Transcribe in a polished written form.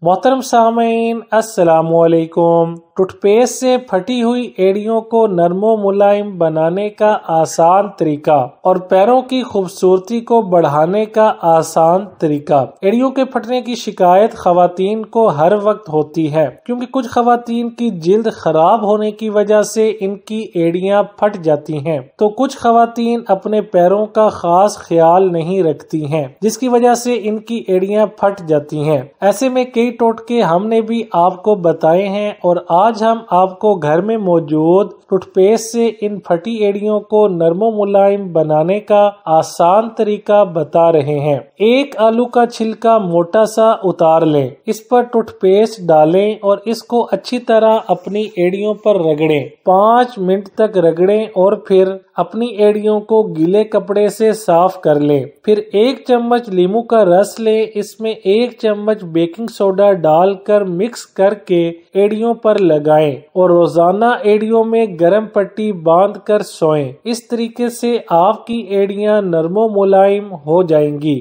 मोहतरम सामीन अस्सलाम वालेकुम। टूथपेस्ट से फटी हुई एड़ियों को नरमो मुलायम बनाने का आसान तरीका और पैरों की खूबसूरती को बढ़ाने का आसान तरीका। एड़ियों के फटने की शिकायत खवातीन को हर वक्त होती है, क्योंकि कुछ खवातीन की जिल्द खराब होने की वजह से इनकी एड़ियां फट जाती हैं, तो कुछ खवातीन अपने पैरों का खास ख्याल नहीं रखती हैं, जिसकी वजह से इनकी एड़ियां फट जाती हैं। ऐसे में कई टोटके हमने भी आपको बताए हैं और आज हम आपको घर में मौजूद टूथपेस्ट से इन फटी एड़ियों को नरमो मुलायम बनाने का आसान तरीका बता रहे हैं। एक आलू का छिलका मोटा सा उतार लें, इस पर टूथपेस्ट डालें और इसको अच्छी तरह अपनी एड़ियों पर रगड़ें। 5 मिनट तक रगड़ें और फिर अपनी एड़ियों को गीले कपड़े से साफ कर लें। फिर 1 चम्मच नींबू का रस लें, इसमें 1 चम्मच बेकिंग सोडा डालकर मिक्स करके एड़ियों पर लगाएं और रोजाना एड़ियों में गर्म पट्टी बांधकर सोएं। इस तरीके से आपकी एड़ियां नरमो मुलायम हो जाएंगी।